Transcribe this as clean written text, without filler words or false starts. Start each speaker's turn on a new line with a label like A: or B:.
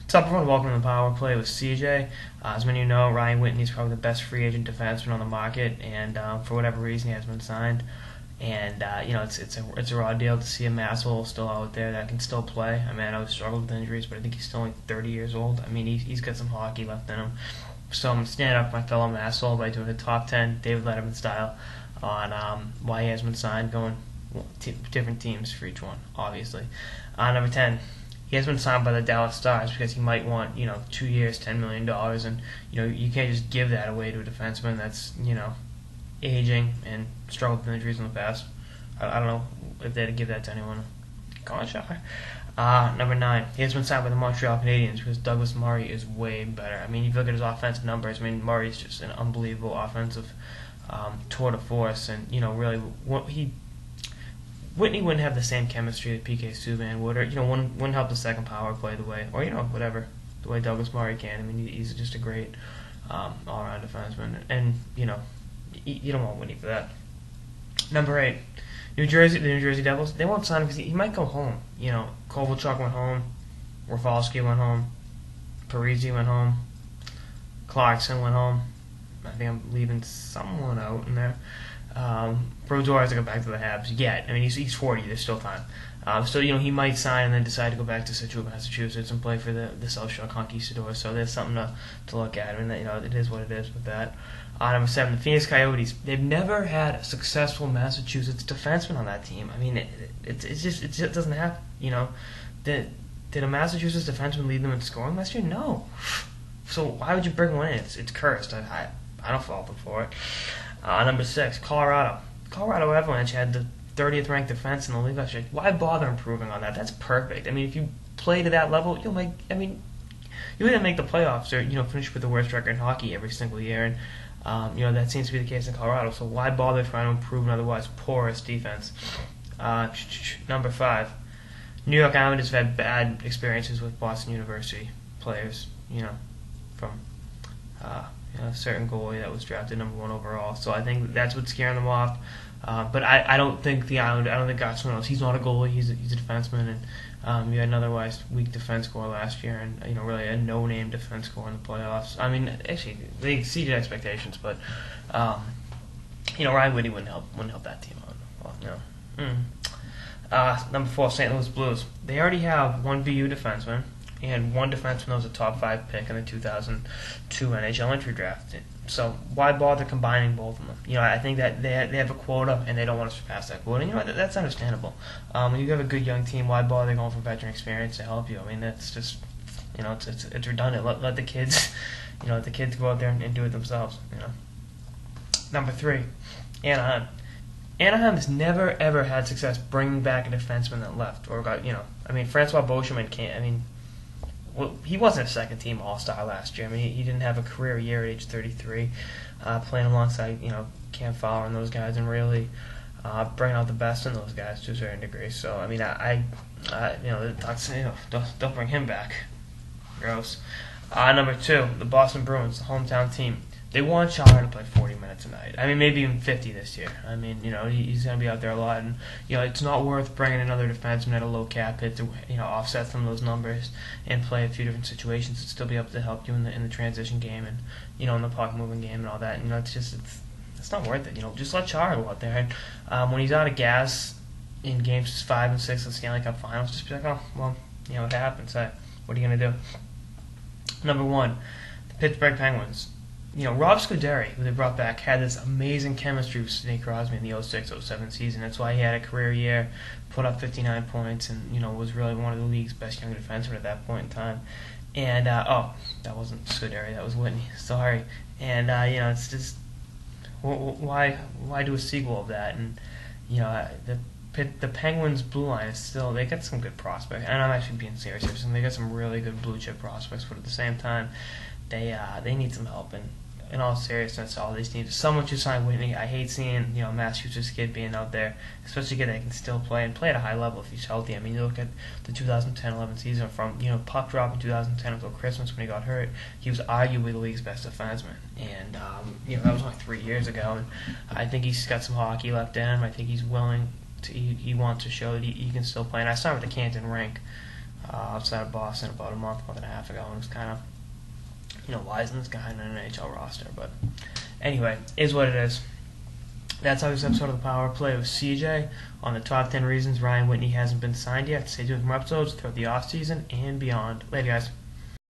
A: Top performer welcome to the power play with CJ. As many of you know, Ryan Whitney is probably the best free agent defenseman on the market, and for whatever reason, he hasn't been signed. And it's a raw deal to see a Masshole still out there that can still play. I mean, I know he struggled with injuries, but I think he's still only 30 years old. I mean, he's got some hockey left in him. So I'm standing up for my fellow Masshole by doing a top 10 David Letterman style on why he hasn't been signed, going different teams for each one, obviously. Number 10. He has been signed by the Dallas Stars because he might want, 2 years, $10 million, and you can't just give that away to a defenseman that's aging and struggled with injuries in the past. I don't know if they'd give that to anyone. Conchar. Number 9, he has been signed by the Montreal Canadiens because Douglas Murray is way better. I mean, if you look at his offensive numbers, I mean, Murray's just an unbelievable offensive tour de force, and really Whitney wouldn't have the same chemistry that PK Subban would, or wouldn't help the second power play the way, or whatever, the way Douglas Murray can. I mean, he's just a great all-around defenseman, and you don't want Whitney for that. Number 8, the New Jersey Devils. They won't sign him because he might go home. Kovalchuk went home, Rafalski went home, Parisi went home, Clarkson went home. I think I'm leaving someone out in there. Brodeur has to go back to the Habs yet. I mean, he's 40. There's still time. So he might sign and then decide to go back to Situate, Massachusetts, and play for the South Shore Conquistadors. So there's something to look at. I mean, it is what it is with that. Number 7, the Phoenix Coyotes. They've never had a successful Massachusetts defenseman on that team. I mean, it just doesn't happen. Did a Massachusetts defenseman lead them in scoring last year? No. So why would you bring one in? It's cursed. I don't fault them for it. Number 6, Colorado. Colorado Avalanche had the 30th ranked defense in the league last year. Why bother improving on that? That's perfect. I mean, if you play to that level, you'll either make the playoffs or finish with the worst record in hockey every single year. And that seems to be the case in Colorado. So why bother trying to improve an otherwise porous defense? Number 5, New York Islanders have had bad experiences with Boston University players. From a certain goalie that was drafted number 1 overall. So I think that's what's scaring them off. But I don't think the Islanders. I don't think Gosselin knows. He's not a goalie. He's a defenseman, and you had an otherwise weak defense score last year, and really a no-name defense score in the playoffs. I mean, actually they exceeded expectations, but Ryan Whitney wouldn't help that team out. Well, number 4, St. Louis Blues. They already have one BU defenseman and one defenseman that was a top 5 pick in the 2002 NHL entry draft. So why bother combining both of them? I think that they have a quota and they don't want to surpass that quota. And that's understandable. When you have a good young team, why bother going for veteran experience to help you? I mean, that's just it's redundant. Let the kids let the kids go out there and do it themselves. Number 3, Anaheim. Anaheim has never ever had success bringing back a defenseman that left or got Francois Beauchemin can't. Well, he wasn't a second-team All-Star last year. I mean, he didn't have a career year at age 33, playing alongside Cam Fowler and those guys, and really bringing out the best in those guys to a certain degree. So I mean, the Ducks, don't bring him back. Gross. Number 2, the Boston Bruins, the hometown team. They want Chara to play 40 minutes a night. I mean, maybe even 50 this year. I mean, he's going to be out there a lot, and it's not worth bringing another defenseman at a low cap hit to offset some of those numbers and play a few different situations and still be able to help you in the transition game and in the puck moving game and all that. And, it's not worth it. Just let Chara go out there. And when he's out of gas in games 5 and 6 of the Stanley Cup Finals, just be like, oh well, it happens. What are you going to do? Number 1, the Pittsburgh Penguins. Rob Scuderi, who they brought back, had this amazing chemistry with Sidney Crosby in the 06-07 season. That's why he had a career year, put up 59 points, and was really one of the league's best young defensemen at that point in time. And that wasn't Scuderi, that was Whitney. Sorry. And it's just why do a sequel of that? And the Penguins' blue line is still, they got some good prospects, and I'm actually being serious here. They got some really good blue chip prospects, but at the same time, they need some help. And in all seriousness, all these teams, someone should sign Whitney. I hate seeing Massachusetts kid being out there, especially a kid that can still play and play at a high level if he's healthy. I mean, you look at the 2010-11 season from puck drop in 2010 until Christmas when he got hurt. He was arguably the league's best defenseman, and that was only 3 years ago. And I think he's got some hockey left in him. I think he's willing to. He wants to show that he can still play. And I saw him at the Canton rink outside of Boston about a month and a half ago, and it was kind of, why isn't this guy in an NHL roster? But anyway, is what it is. That's how this episode of the Power Play with CJ on the top 10 reasons Ryan Whitney hasn't been signed yet. Stay tuned for more episodes throughout the offseason and beyond. Later, guys.